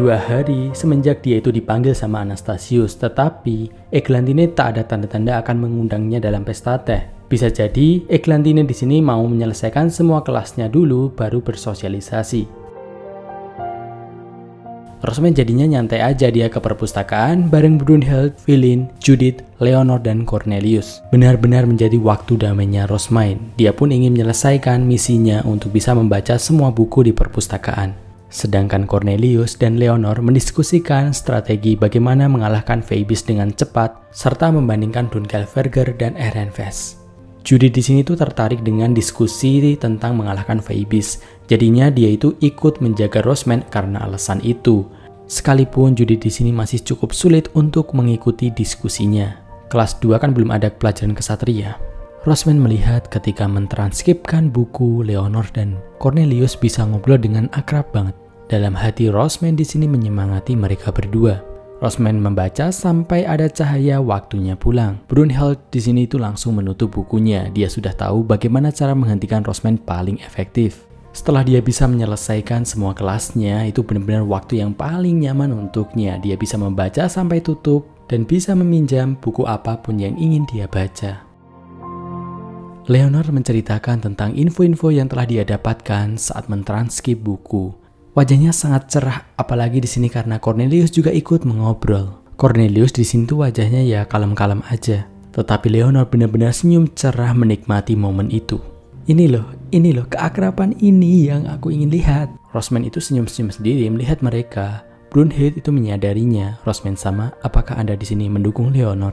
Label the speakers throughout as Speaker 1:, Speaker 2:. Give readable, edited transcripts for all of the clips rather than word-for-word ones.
Speaker 1: 2 hari semenjak dia itu dipanggil sama Anastasius, tetapi Eglantine tak ada tanda-tanda akan mengundangnya dalam pesta teh. Bisa jadi Eglantine di sini mau menyelesaikan semua kelasnya dulu baru bersosialisasi. Rosman jadinya nyantai aja dia ke perpustakaan bareng Brunhild, Philin, Judith, Leonor, dan Cornelius. Benar-benar menjadi waktu damainya Rosman. Dia pun ingin menyelesaikan misinya untuk bisa membaca semua buku di perpustakaan. Sedangkan Cornelius dan Leonor mendiskusikan strategi bagaimana mengalahkan Phoebus dengan cepat serta membandingkan Dunkelverger dan Ehrenfest. Judith di sini tuh tertarik dengan diskusi tentang mengalahkan Phoebus. Jadinya dia itu ikut menjaga Rosman karena alasan itu. Sekalipun Judith di sini masih cukup sulit untuk mengikuti diskusinya. Kelas 2 kan belum ada pelajaran kesatria. Rosman melihat ketika mentranskripkan buku, Leonor dan Cornelius bisa ngobrol dengan akrab banget. Dalam hati Rosman di sini menyemangati mereka berdua. Rosman membaca sampai ada cahaya waktunya pulang. Brunhild di sini itu langsung menutup bukunya. Dia sudah tahu bagaimana cara menghentikan Rosman paling efektif. Setelah dia bisa menyelesaikan semua kelasnya, itu benar-benar waktu yang paling nyaman untuknya. Dia bisa membaca sampai tutup dan bisa meminjam buku apapun yang ingin dia baca. Leonor menceritakan tentang info-info yang telah dia dapatkan saat mentranskrip buku. Wajahnya sangat cerah, apalagi di sini karena Cornelius juga ikut mengobrol. Cornelius di sini tuh wajahnya ya kalem-kalem aja, tetapi Leonor benar-benar senyum cerah menikmati momen itu. Ini loh keakraban ini yang aku ingin lihat. Rosman itu senyum-senyum sendiri melihat mereka. Brunhild itu menyadarinya. Rosman sama, apakah Anda di sini mendukung Leonor?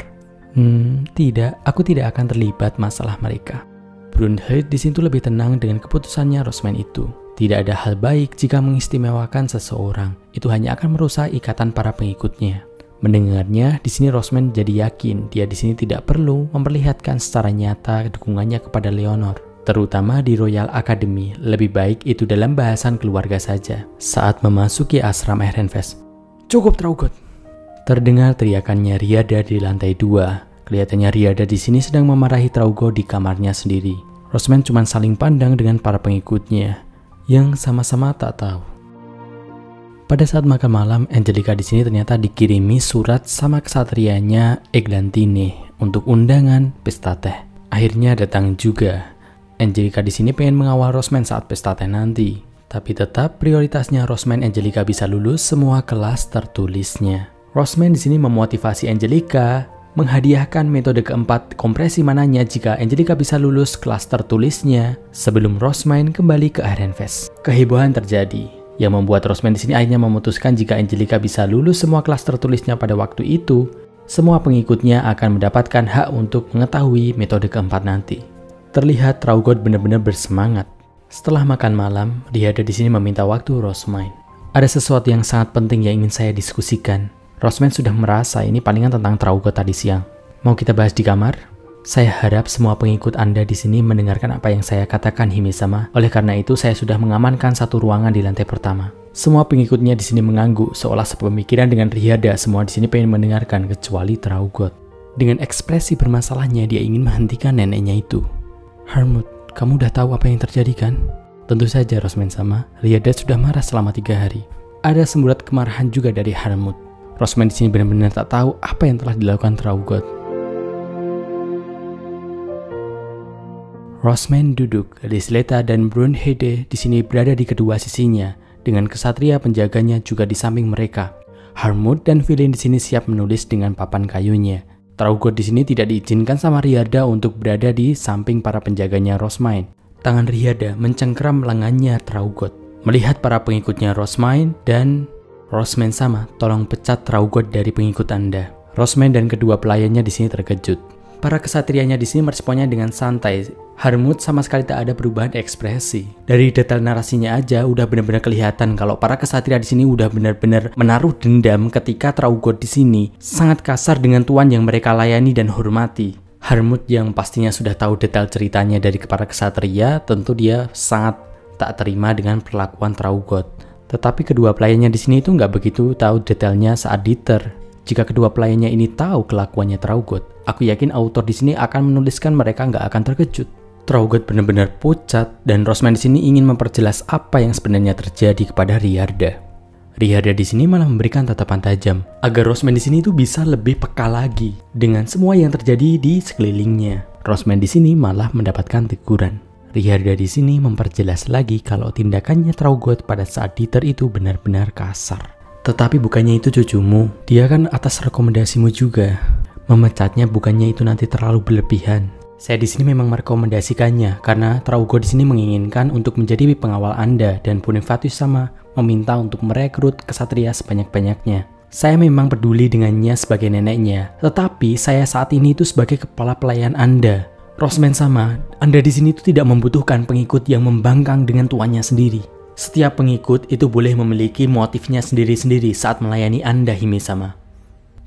Speaker 1: Tidak, aku tidak akan terlibat masalah mereka. Brunhild di sini tuh lebih tenang dengan keputusannya Rosman itu. Tidak ada hal baik jika mengistimewakan seseorang. Itu hanya akan merusak ikatan para pengikutnya. Mendengarnya, di sini Rosman jadi yakin dia di sini tidak perlu memperlihatkan secara nyata dukungannya kepada Leonor, terutama di Royal Academy. Lebih baik itu dalam bahasan keluarga saja. Saat memasuki ashram Ehrenfest, "Cukup, Traugott!" Terdengar teriakannya Riada di lantai 2. Kelihatannya Riada di sini sedang memarahi Traugott di kamarnya sendiri. Rosman cuma saling pandang dengan para pengikutnya yang sama-sama tak tahu. Pada saat makan malam, Angelica di sini ternyata dikirimi surat sama kesatrianya Eglantine untuk undangan pesta teh. Akhirnya datang juga. Angelica di sini pengen mengawal Rosman saat pesta teh nanti, tapi tetap prioritasnya Rosman Angelica bisa lulus semua kelas tertulisnya. Rosman di sini memotivasi Angelica menghadiahkan metode keempat kompresi mananya jika Angelica bisa lulus kelas tertulisnya sebelum Rosman kembali ke Ehrenfest. Kehebohan terjadi yang membuat Rosman di sini akhirnya memutuskan jika Angelica bisa lulus semua kelas tertulisnya pada waktu itu, semua pengikutnya akan mendapatkan hak untuk mengetahui metode keempat nanti. Terlihat Traugott benar-benar bersemangat. Setelah makan malam, Riada di sini meminta waktu Rosman. Ada sesuatu yang sangat penting yang ingin saya diskusikan. Rosman sudah merasa ini palingan tentang Traugott tadi siang. Mau kita bahas di kamar? Saya harap semua pengikut Anda di sini mendengarkan apa yang saya katakan, Hime-sama. Oleh karena itu, saya sudah mengamankan satu ruangan di lantai pertama. Semua pengikutnya di sini mengangguk seolah sepemikiran dengan Riada. Semua di sini pengen mendengarkan kecuali Traugott. Dengan ekspresi bermasalahnya, dia ingin menghentikan neneknya itu. "Harmut, kamu udah tahu apa yang terjadi kan?" "Tentu saja, Rosman-sama. Riada sudah marah selama 3 hari. Ada semburat kemarahan juga dari Harmut." Rosman di sini benar-benar tak tahu apa yang telah dilakukan Traugott. Rosman duduk, Lisleta dan Brunhilde di sini berada di kedua sisinya, dengan kesatria penjaganya juga di samping mereka. Harmut dan Philin di sini siap menulis dengan papan kayunya. Traugott di sini tidak diizinkan sama Riada untuk berada di samping para penjaganya Rosman. Tangan Riada mencengkeram lengannya Traugott. Melihat para pengikutnya Rosman dan Rosman sama, tolong pecat Traugott dari pengikut Anda. Rosman dan kedua pelayannya di sini terkejut. Para kesatrianya di sini meresponnya dengan santai. Harmut sama sekali tak ada perubahan ekspresi. Dari detail narasinya aja udah benar-benar kelihatan kalau para kesatria di sini udah benar-benar menaruh dendam ketika Traugott di sini sangat kasar dengan tuan yang mereka layani dan hormati. Harmut yang pastinya sudah tahu detail ceritanya dari para kesatria, tentu dia sangat tak terima dengan perlakuan Traugott. Tetapi kedua pelayannya di sini itu nggak begitu tahu detailnya saat diter. Jika kedua pelayannya ini tahu kelakuannya Traugott, aku yakin autor di sini akan menuliskan mereka nggak akan terkejut. Traugott benar-benar pucat dan Rosman di sini ingin memperjelas apa yang sebenarnya terjadi kepada Riarda. Rihada di sini malah memberikan tatapan tajam agar Rosman di sini itu bisa lebih peka lagi dengan semua yang terjadi di sekelilingnya. Rosman di sini malah mendapatkan teguran. Rihada di sini memperjelas lagi kalau tindakannya Traugott pada saat Dieter itu benar-benar kasar. Tetapi bukannya itu cucumu, dia kan atas rekomendasimu juga. Memecatnya bukannya itu nanti terlalu berlebihan. Saya di sini memang merekomendasikannya karena Traugott di sini menginginkan untuk menjadi pengawal Anda dan Bonifacius sama meminta untuk merekrut kesatria sebanyak-banyaknya. Saya memang peduli dengannya sebagai neneknya, tetapi saya saat ini itu sebagai kepala pelayan Anda. Rosman sama, Anda di sini itu tidak membutuhkan pengikut yang membangkang dengan tuannya sendiri. Setiap pengikut itu boleh memiliki motifnya sendiri-sendiri saat melayani Anda, Hime sama.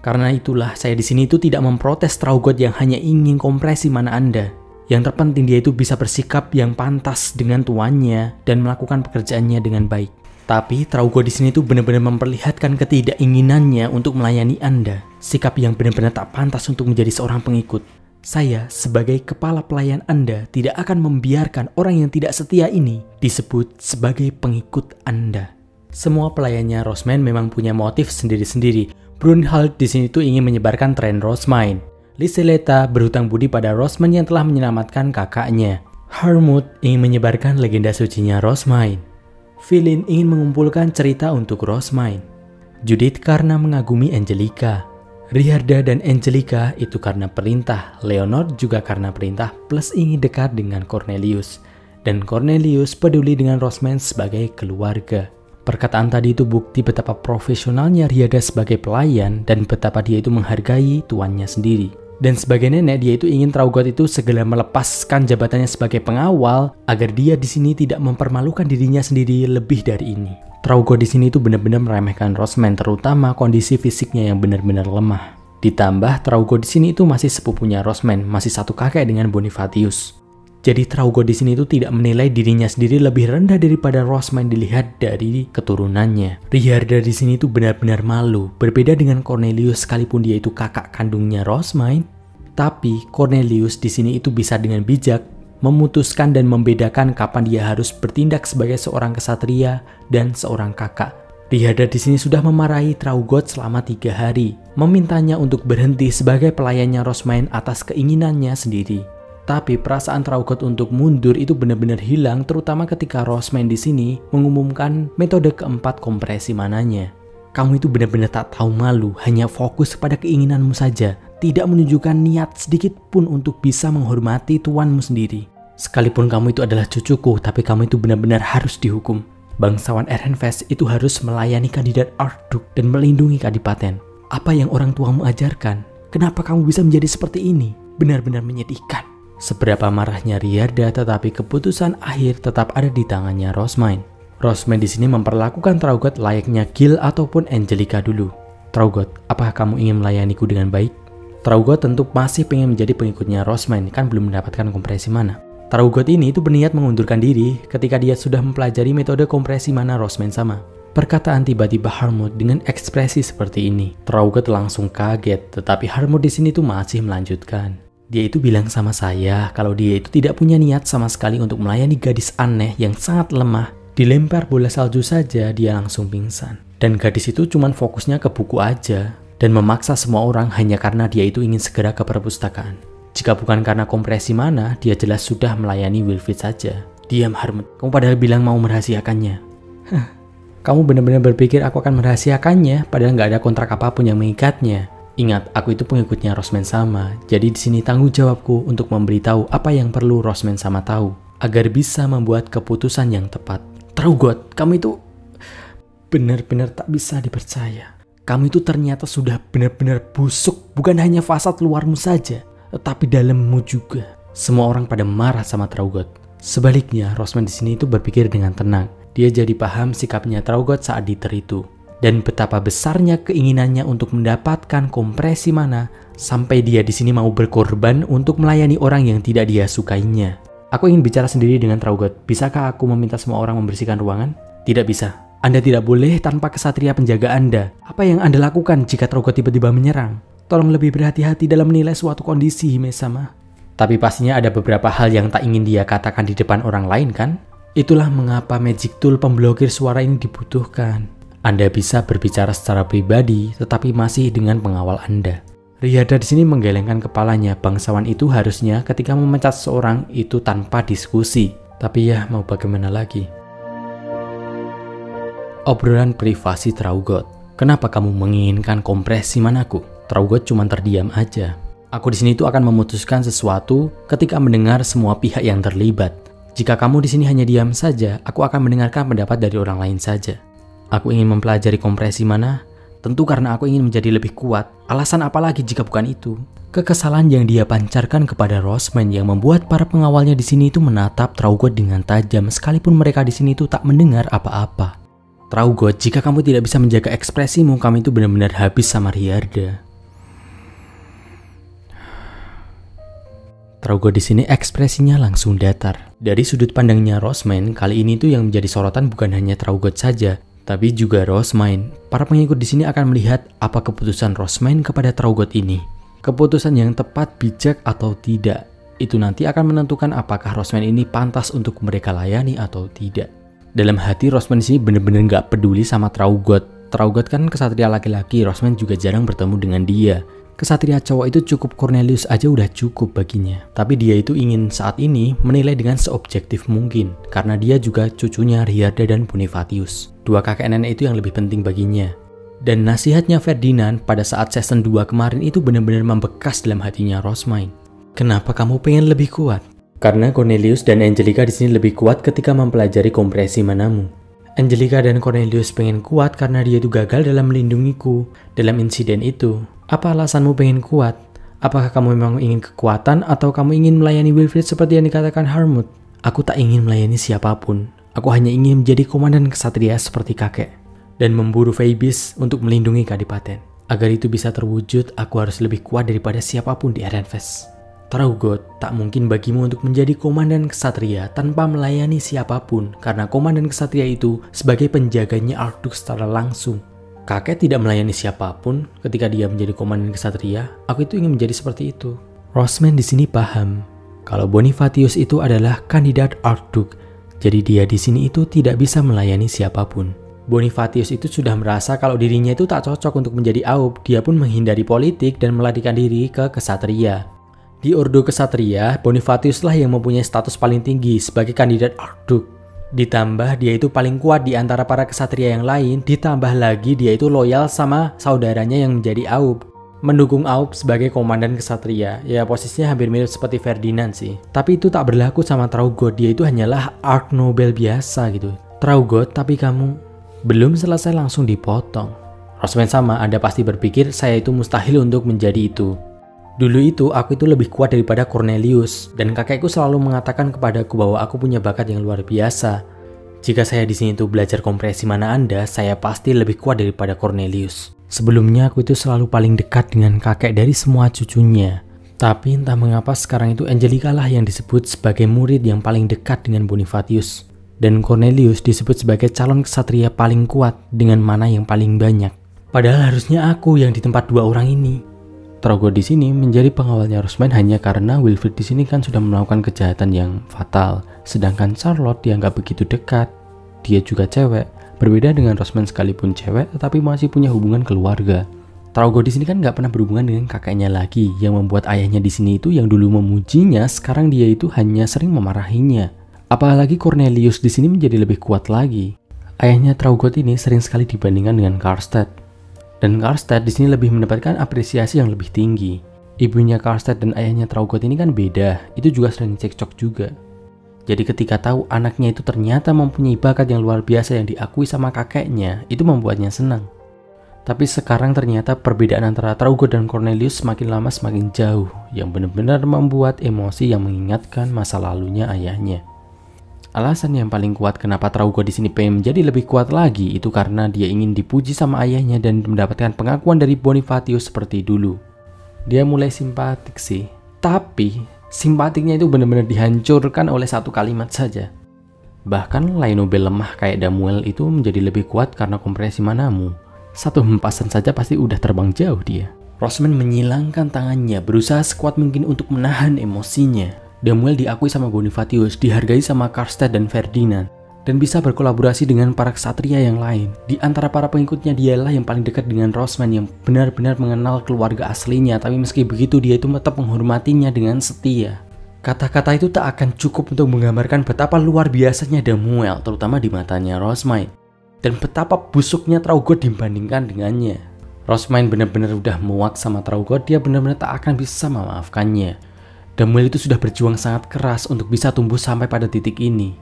Speaker 1: Karena itulah saya di sini itu tidak memprotes Traugott yang hanya ingin kompresi mana Anda. Yang terpenting dia itu bisa bersikap yang pantas dengan tuannya dan melakukan pekerjaannya dengan baik. Tapi Traugott di sini itu benar-benar memperlihatkan ketidakinginannya untuk melayani Anda. Sikap yang benar-benar tak pantas untuk menjadi seorang pengikut. Saya sebagai kepala pelayan Anda tidak akan membiarkan orang yang tidak setia ini disebut sebagai pengikut Anda. Semua pelayannya Rosman memang punya motif sendiri-sendiri. Brunhilde di sini tuh ingin menyebarkan tren Rosmine. Liseleta berhutang budi pada Rosman yang telah menyelamatkan kakaknya. Hermod ingin menyebarkan legenda sucinya Rosmine. Philin ingin mengumpulkan cerita untuk Rosmine. Judith karena mengagumi Angelica. Rihada dan Angelica itu karena perintah. Leonor juga karena perintah plus ingin dekat dengan Cornelius. Dan Cornelius peduli dengan Rosman sebagai keluarga. Perkataan tadi itu bukti betapa profesionalnya Rihada sebagai pelayan dan betapa dia itu menghargai tuannya sendiri. Dan sebagai nenek dia itu ingin Traugott itu segera melepaskan jabatannya sebagai pengawal agar dia di sini tidak mempermalukan dirinya sendiri lebih dari ini. Traugott di sini itu benar-benar meremehkan Rosman, terutama kondisi fisiknya yang benar-benar lemah. Ditambah Traugott di sini itu masih sepupunya Rosman, masih satu kakek dengan Bonifacius. Jadi Traugott di sini itu tidak menilai dirinya sendiri lebih rendah daripada Rosman dilihat dari keturunannya. Rihada di sini itu benar-benar malu, berbeda dengan Cornelius sekalipun dia itu kakak kandungnya Rosman. Tapi Cornelius di sini itu bisa dengan bijak memutuskan dan membedakan kapan dia harus bertindak sebagai seorang kesatria dan seorang kakak. Rihada di sini sudah memarahi Traugott selama 3 hari, memintanya untuk berhenti sebagai pelayannya Rosman atas keinginannya sendiri. Tapi perasaan Traugott untuk mundur itu benar-benar hilang, terutama ketika Rosman di sini mengumumkan metode keempat kompresi mananya. Kamu itu benar-benar tak tahu malu, hanya fokus pada keinginanmu saja, tidak menunjukkan niat sedikit pun untuk bisa menghormati tuanmu sendiri. Sekalipun kamu itu adalah cucuku, tapi kamu itu benar-benar harus dihukum. Bangsawan Ehrenfest itu harus melayani kandidat Archduk dan melindungi kadipaten. Apa yang orang tuamu ajarkan? Kenapa kamu bisa menjadi seperti ini? Benar-benar menyedihkan. Seberapa marahnya Rihada, tetapi keputusan akhir tetap ada di tangannya Rosman. Rosman di sini memperlakukan Traugott layaknya Gil ataupun Angelica dulu. Traugott, apakah kamu ingin melayaniku dengan baik? Traugott tentu masih pengen menjadi pengikutnya Rosman, kan belum mendapatkan kompresi mana. Traugott ini itu berniat mengundurkan diri ketika dia sudah mempelajari metode kompresi mana Rosman sama. Perkataan tiba-tiba Hermod dengan ekspresi seperti ini. Traugott langsung kaget, tetapi Hermod di sini tuh masih melanjutkan. Dia itu bilang sama saya kalau dia itu tidak punya niat sama sekali untuk melayani gadis aneh yang sangat lemah. Dilempar bola salju saja dia langsung pingsan. Dan gadis itu cuma fokusnya ke buku aja dan memaksa semua orang hanya karena dia itu ingin segera ke perpustakaan. Jika bukan karena kompresi mana, dia jelas sudah melayani Wilfrid saja. Diam Hermod, kamu padahal bilang mau merahasiakannya. Kamu benar-benar berpikir aku akan merahasiakannya padahal nggak ada kontrak apapun yang mengikatnya. Ingat, aku itu pengikutnya Rosman sama, jadi di sini tanggung jawabku untuk memberitahu apa yang perlu Rosman sama tahu, agar bisa membuat keputusan yang tepat. Traugott, kamu itu benar-benar tak bisa dipercaya. Kamu itu ternyata sudah benar-benar busuk, bukan hanya fasad luarmu saja, tetapi dalammu juga. Semua orang pada marah sama Traugott. Sebaliknya, Rosman di sini itu berpikir dengan tenang. Dia jadi paham sikapnya Traugott saat Dieter itu. Dan betapa besarnya keinginannya untuk mendapatkan kompresi mana sampai dia di sini mau berkorban untuk melayani orang yang tidak dia sukainya. Aku ingin bicara sendiri dengan Traugott. Bisakah aku meminta semua orang membersihkan ruangan? Tidak bisa. Anda tidak boleh tanpa kesatria penjaga Anda. Apa yang Anda lakukan jika Traugott tiba-tiba menyerang? Tolong lebih berhati-hati dalam menilai suatu kondisi, Hime-sama. Tapi pastinya ada beberapa hal yang tak ingin dia katakan di depan orang lain kan? Itulah mengapa magic tool pemblokir suara ini dibutuhkan. Anda bisa berbicara secara pribadi, tetapi masih dengan pengawal Anda. Riyarda di sini menggelengkan kepalanya. Bangsawan itu harusnya ketika memecat seseorang itu tanpa diskusi. Tapi ya, mau bagaimana lagi? Obrolan privasi Traugott. Kenapa kamu menginginkan kompresi manaku? Traugott cuma terdiam aja. Aku di sini tuh akan memutuskan sesuatu ketika mendengar semua pihak yang terlibat. Jika kamu di sini hanya diam saja, aku akan mendengarkan pendapat dari orang lain saja. Aku ingin mempelajari kompresi mana? Tentu karena aku ingin menjadi lebih kuat. Alasan apa lagi jika bukan itu? Kekesalan yang dia pancarkan kepada Roseman yang membuat para pengawalnya di sini itu menatap Traugott dengan tajam, sekalipun mereka di sini itu tak mendengar apa-apa. Traugott, jika kamu tidak bisa menjaga ekspresimu, kami itu benar-benar habis sama Riyarda. Traugott di sini ekspresinya langsung datar. Dari sudut pandangnya Roseman, kali ini tuh yang menjadi sorotan bukan hanya Traugott saja, tapi juga Roseman. Para pengikut di sini akan melihat apa keputusan Roseman kepada Traugott ini. Keputusan yang tepat, bijak atau tidak, itu nanti akan menentukan apakah Roseman ini pantas untuk mereka layani atau tidak. Dalam hati Roseman di sini benar-benar nggak peduli sama Traugott. Traugott kan kesatria laki-laki, Roseman juga jarang bertemu dengan dia. Kesatria cowok itu cukup, Cornelius aja udah cukup baginya. Tapi dia itu ingin saat ini menilai dengan seobjektif mungkin, karena dia juga cucunya Riyarda dan Bonifatius. Dua kakek nenek itu yang lebih penting baginya. Dan nasihatnya Ferdinand pada saat season 2 kemarin itu benar-benar membekas dalam hatinya Roseman. Kenapa kamu pengen lebih kuat? Karena Cornelius dan Angelica di sini lebih kuat ketika mempelajari kompresi manamu. Angelica dan Cornelius pengen kuat karena dia itu gagal dalam melindungiku dalam insiden itu. Apa alasanmu pengen kuat? Apakah kamu memang ingin kekuatan atau kamu ingin melayani Wilfrid seperti yang dikatakan Harmut? Aku tak ingin melayani siapapun. Aku hanya ingin menjadi komandan kesatria seperti kakek dan memburu Phoebus untuk melindungi Kadipaten. Agar itu bisa terwujud, aku harus lebih kuat daripada siapapun di Erenfest. Traugott, tak mungkin bagimu untuk menjadi komandan kesatria tanpa melayani siapapun, karena komandan kesatria itu sebagai penjaganya Archduk secara langsung. Kakek tidak melayani siapapun ketika dia menjadi komandan kesatria. Aku itu ingin menjadi seperti itu. Roseman di sini paham kalau Bonifatius itu adalah kandidat Archduk, jadi dia di sini itu tidak bisa melayani siapapun. Bonifatius itu sudah merasa kalau dirinya itu tak cocok untuk menjadi Aub. Dia pun menghindari politik dan melarikan diri ke kesatria. Di Ordo Kesatria, Bonifatius lah yang mempunyai status paling tinggi sebagai kandidat Archduk. Ditambah dia itu paling kuat di antara para kesatria yang lain, ditambah lagi dia itu loyal sama saudaranya yang menjadi Aub. Mendukung Aub sebagai komandan kesatria. Ya posisinya hampir mirip seperti Ferdinand sih. Tapi itu tak berlaku sama Traugott, dia itu hanyalah Arch Nobel biasa gitu. Traugott, tapi kamu belum selesai langsung dipotong. Roseman sama, Anda pasti berpikir saya itu mustahil untuk menjadi itu. Dulu itu aku itu lebih kuat daripada Cornelius dan kakekku selalu mengatakan kepadaku bahwa aku punya bakat yang luar biasa. Jika saya di sini tuh belajar kompresi mana Anda, saya pasti lebih kuat daripada Cornelius. Sebelumnya aku itu selalu paling dekat dengan kakek dari semua cucunya. Tapi entah mengapa sekarang itu Angelica lah yang disebut sebagai murid yang paling dekat dengan Bonifatius. Dan Cornelius disebut sebagai calon kesatria paling kuat dengan mana yang paling banyak. Padahal harusnya aku yang di tempat dua orang ini. Traugott di sini menjadi pengawalnya Roseman hanya karena Wilfrid di sini kan sudah melakukan kejahatan yang fatal, sedangkan Charlotte dia nggak begitu dekat. Dia juga cewek, berbeda dengan Roseman sekalipun cewek, tetapi masih punya hubungan keluarga. Traugott di sini kan nggak pernah berhubungan dengan kakeknya lagi, yang membuat ayahnya di sini itu yang dulu memujinya, sekarang dia itu hanya sering memarahinya. Apalagi Cornelius di sini menjadi lebih kuat lagi. Ayahnya Traugott ini sering sekali dibandingkan dengan Karlstedt. Dan Karlstedt di sini lebih mendapatkan apresiasi yang lebih tinggi. Ibunya Karlstedt dan ayahnya Traugott ini kan beda, itu juga sering cekcok juga. Jadi ketika tahu anaknya itu ternyata mempunyai bakat yang luar biasa yang diakui sama kakeknya, itu membuatnya senang. Tapi sekarang ternyata perbedaan antara Traugott dan Cornelius semakin lama semakin jauh, yang benar-benar membuat emosi yang mengingatkan masa lalunya ayahnya. Alasan yang paling kuat kenapa Traugott di sini pengen menjadi lebih kuat lagi itu karena dia ingin dipuji sama ayahnya dan mendapatkan pengakuan dari Bonifatius seperti dulu. Dia mulai simpatik sih, tapi simpatiknya itu benar-benar dihancurkan oleh satu kalimat saja. Bahkan Lainobel lemah kayak Damuel itu menjadi lebih kuat karena kompresi manamu. Satu hempasan saja pasti udah terbang jauh dia. Roseman menyilangkan tangannya, berusaha sekuat mungkin untuk menahan emosinya. Damuel diakui sama Bonifatius, dihargai sama Karlstedt dan Ferdinand. dan bisa berkolaborasi dengan para ksatria yang lain. Di antara para pengikutnya, dialah yang paling dekat dengan Rosman, yang benar-benar mengenal keluarga aslinya, tapi meski begitu dia itu tetap menghormatinya dengan setia. Kata-kata itu tak akan cukup untuk menggambarkan betapa luar biasanya Demuel, terutama di matanya Rosmine, dan betapa busuknya Traugott dibandingkan dengannya. Rosmine benar-benar udah muak sama Traugott, dia benar-benar tak akan bisa memaafkannya. Demuel itu sudah berjuang sangat keras untuk bisa tumbuh sampai pada titik ini.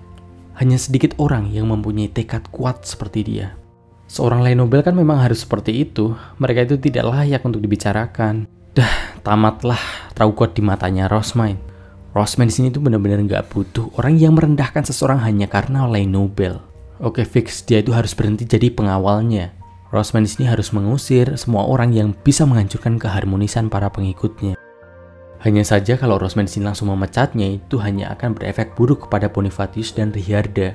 Speaker 1: Hanya sedikit orang yang mempunyai tekad kuat seperti dia. Seorang Le Nobel kan memang harus seperti itu. Mereka itu tidak layak untuk dibicarakan. Tamatlah Traugott di matanya Rosmine. Rosmine di sini tuh benar-benar nggak butuh orang yang merendahkan seseorang hanya karena Le Nobel. Oke, fix, dia itu harus berhenti jadi pengawalnya. Rosmine di sini harus mengusir semua orang yang bisa menghancurkan keharmonisan para pengikutnya. Hanya saja kalau Rosman di sini langsung memecatnya, itu hanya akan berefek buruk kepada Bonifatius dan Riharda.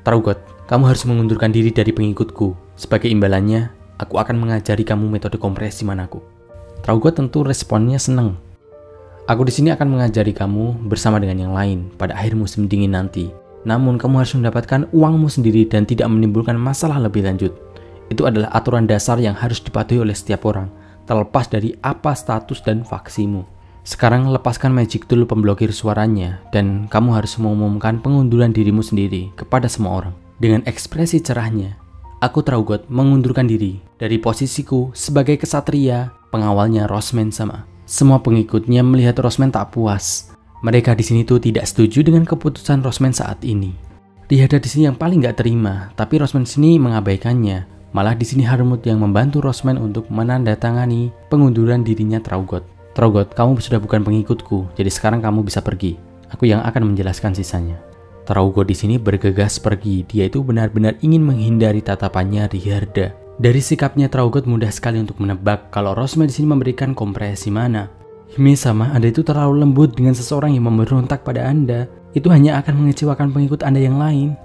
Speaker 1: Traugott, kamu harus mengundurkan diri dari pengikutku. Sebagai imbalannya, aku akan mengajari kamu metode kompresi manaku. Traugott tentu responnya senang. Aku di sini akan mengajari kamu bersama dengan yang lain pada akhir musim dingin nanti. Namun kamu harus mendapatkan uangmu sendiri dan tidak menimbulkan masalah lebih lanjut. Itu adalah aturan dasar yang harus dipatuhi oleh setiap orang, terlepas dari apa status dan faksimu. Sekarang lepaskan magic tool pemblokir suaranya dan kamu harus mengumumkan pengunduran dirimu sendiri kepada semua orang. Dengan ekspresi cerahnya, aku Traugott mengundurkan diri dari posisiku sebagai kesatria pengawalnya Rosman sama. Semua pengikutnya melihat Rosman tak puas. Mereka di sini tuh tidak setuju dengan keputusan Rosman saat ini. Riharda di sini yang paling gak terima, tapi Rosman di sini mengabaikannya. Malah di sini Harmut yang membantu Rosman untuk menandatangani pengunduran dirinya Traugott. Traugott, kamu sudah bukan pengikutku, jadi sekarang kamu bisa pergi. Aku yang akan menjelaskan sisanya. Traugott di sini bergegas pergi. Dia itu benar-benar ingin menghindari tatapannya Riharda. Dari sikapnya Traugott mudah sekali untuk menebak kalau Rosman di sini memberikan kompresi mana. Hime-sama, Anda itu terlalu lembut dengan seseorang yang memberontak pada Anda. Itu hanya akan mengecewakan pengikut Anda yang lain.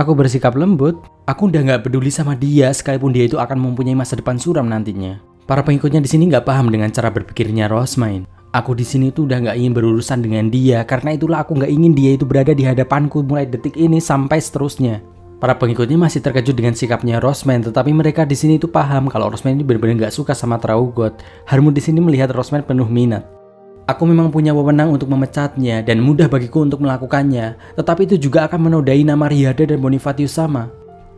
Speaker 1: Aku bersikap lembut. Aku udah nggak peduli sama dia, sekalipun dia itu akan mempunyai masa depan suram nantinya. Para pengikutnya di sini nggak paham dengan cara berpikirnya Rosmine. Aku di sini tuh udah nggak ingin berurusan dengan dia, karena itulah aku nggak ingin dia itu berada di hadapanku mulai detik ini sampai seterusnya. Para pengikutnya masih terkejut dengan sikapnya Rosmine, tetapi mereka di sini tuh paham kalau Rosmine ini benar-benar nggak suka sama Traugott. Harmut di sini melihat Rosmine penuh minat. Aku memang punya wewenang untuk memecatnya dan mudah bagiku untuk melakukannya, tetapi itu juga akan menodai nama Riharda dan Bonifatius sama.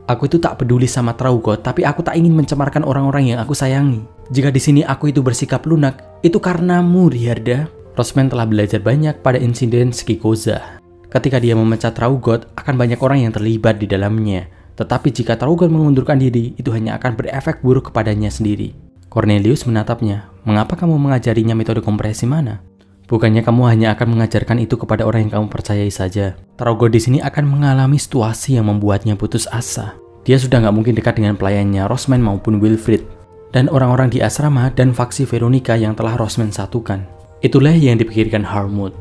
Speaker 1: Aku itu tak peduli sama Traugott, tapi aku tak ingin mencemarkan orang-orang yang aku sayangi. Jika di sini aku itu bersikap lunak, itu karenamu, Riharda. Rosman telah belajar banyak pada insiden Skikoza. Ketika dia memecat Traugott, akan banyak orang yang terlibat di dalamnya. Tetapi jika Traugott mengundurkan diri, itu hanya akan berefek buruk kepadanya sendiri. Cornelius menatapnya. Mengapa kamu mengajarinya metode kompresi mana? Bukannya kamu hanya akan mengajarkan itu kepada orang yang kamu percayai saja. Traugott di sini akan mengalami situasi yang membuatnya putus asa. Dia sudah nggak mungkin dekat dengan pelayannya Rosman maupun Wilfrid dan orang-orang di asrama dan faksi Veronica yang telah Rosman satukan. Itulah yang dipikirkan Harmut.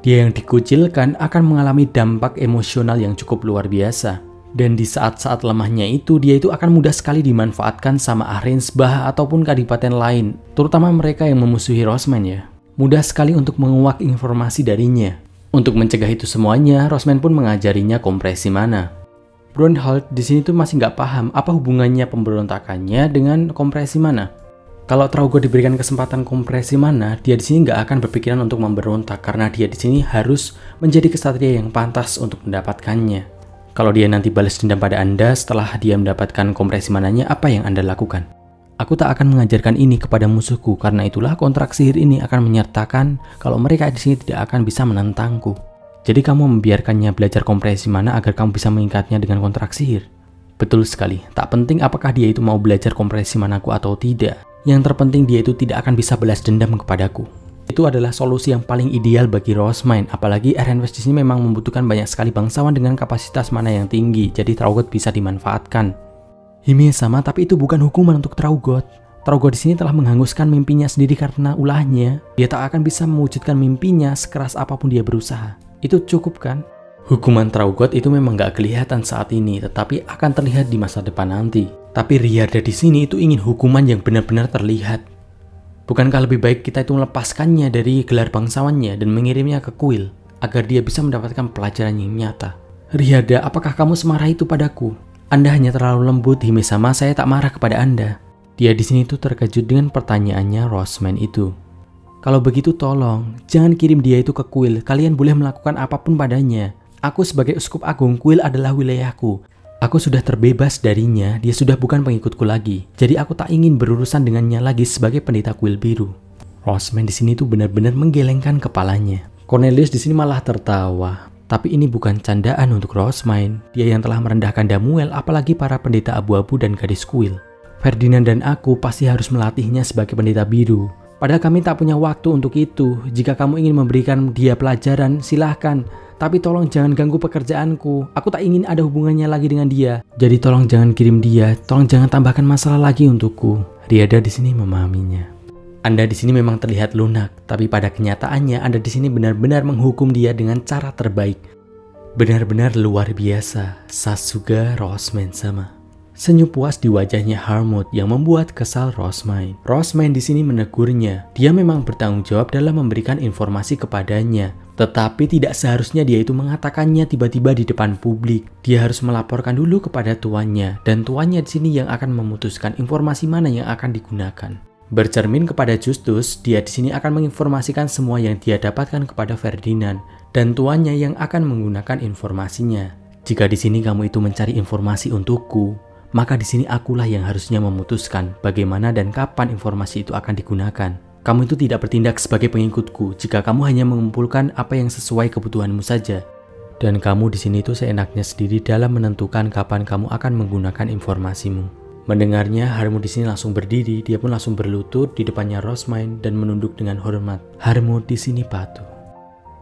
Speaker 1: Dia yang dikucilkan akan mengalami dampak emosional yang cukup luar biasa. Dan di saat-saat lemahnya itu, dia itu akan mudah sekali dimanfaatkan sama Ahrensbach ataupun kadipaten lain, terutama mereka yang memusuhi Rosman ya. Mudah sekali untuk menguak informasi darinya. Untuk mencegah itu semuanya, Rosman pun mengajarinya kompresi mana. Brunhilde di sini tuh masih nggak paham apa hubungannya pemberontakannya dengan kompresi mana. Kalau Traugott diberikan kesempatan kompresi mana, dia di sini nggak akan berpikiran untuk memberontak karena dia di sini harus menjadi kesatria yang pantas untuk mendapatkannya. Kalau dia nanti balas dendam pada Anda setelah dia mendapatkan kompresi mananya, apa yang Anda lakukan? Aku tak akan mengajarkan ini kepada musuhku, karena itulah kontrak sihir ini akan menyertakan kalau mereka di sini tidak akan bisa menentangku. Jadi kamu membiarkannya belajar kompresi mana agar kamu bisa mengikatnya dengan kontrak sihir? Betul sekali, tak penting apakah dia itu mau belajar kompresi manaku atau tidak. Yang terpenting dia itu tidak akan bisa balas dendam kepadaku. Itu adalah solusi yang paling ideal bagi Rosmine, apalagi Ehrenfest di sini memang membutuhkan banyak sekali bangsawan dengan kapasitas mana yang tinggi, jadi Traugott bisa dimanfaatkan. Hime sama, tapi itu bukan hukuman untuk Traugott. Traugott di sini telah menghanguskan mimpinya sendiri karena ulahnya. Dia tak akan bisa mewujudkan mimpinya sekeras apapun dia berusaha. Itu cukup kan? Hukuman Traugott itu memang gak kelihatan saat ini, tetapi akan terlihat di masa depan nanti. Tapi Riharda di sini itu ingin hukuman yang benar-benar terlihat. Bukankah lebih baik kita itu melepaskannya dari gelar bangsawannya dan mengirimnya ke kuil agar dia bisa mendapatkan pelajaran yang nyata? Riada, apakah kamu semarah itu padaku? Anda hanya terlalu lembut, Hime-sama, saya tak marah kepada Anda. Dia di sini tuh terkejut dengan pertanyaannya Roseman itu. Kalau begitu tolong, jangan kirim dia itu ke kuil. Kalian boleh melakukan apapun padanya. Aku sebagai uskup agung, kuil adalah wilayahku. Aku sudah terbebas darinya, dia sudah bukan pengikutku lagi. Jadi aku tak ingin berurusan dengannya lagi sebagai pendeta kuil biru. Roseman di sini tuh benar-benar menggelengkan kepalanya. Cornelius di sini malah tertawa. Tapi ini bukan candaan untuk Roseman. Dia yang telah merendahkan Damuel, apalagi para pendeta abu-abu dan gadis kuil. Ferdinand dan aku pasti harus melatihnya sebagai pendeta biru. Padahal kami tak punya waktu untuk itu. Jika kamu ingin memberikan dia pelajaran, silahkan. Tapi tolong jangan ganggu pekerjaanku. Aku tak ingin ada hubungannya lagi dengan dia. Jadi tolong jangan kirim dia. Tolong jangan tambahkan masalah lagi untukku. Riada di sini memahaminya. Anda di sini memang terlihat lunak, tapi pada kenyataannya Anda di sini benar-benar menghukum dia dengan cara terbaik. Benar-benar luar biasa, Sasuga Roseman-sama. Senyum puas di wajahnya Harmut yang membuat kesal Roseman. Roseman di sini menegurnya. Dia memang bertanggung jawab dalam memberikan informasi kepadanya, tetapi tidak seharusnya dia itu mengatakannya tiba-tiba di depan publik. Dia harus melaporkan dulu kepada tuannya, dan tuannya di sini yang akan memutuskan informasi mana yang akan digunakan. Bercermin kepada Justus, dia di sini akan menginformasikan semua yang dia dapatkan kepada Ferdinand, dan tuannya yang akan menggunakan informasinya. Jika di sini kamu itu mencari informasi untukku, maka di sini akulah yang harusnya memutuskan bagaimana dan kapan informasi itu akan digunakan. Kamu itu tidak bertindak sebagai pengikutku jika kamu hanya mengumpulkan apa yang sesuai kebutuhanmu saja. Dan kamu di sini itu seenaknya sendiri dalam menentukan kapan kamu akan menggunakan informasimu. Mendengarnya, Harmut di sini langsung berdiri. Dia pun langsung berlutut di depannya Roseman dan menunduk dengan hormat. Harmut di sini patuh.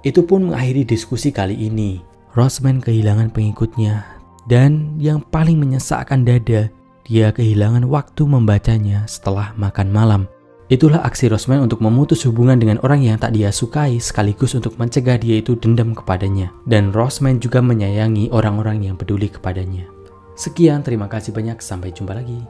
Speaker 1: Itu pun mengakhiri diskusi kali ini. Roseman kehilangan pengikutnya, dan yang paling menyesakkan dada, dia kehilangan waktu membacanya setelah makan malam. Itulah aksi Roseman untuk memutus hubungan dengan orang yang tak dia sukai, sekaligus untuk mencegah dia itu dendam kepadanya. Dan Roseman juga menyayangi orang-orang yang peduli kepadanya. Sekian, terima kasih banyak, sampai jumpa lagi.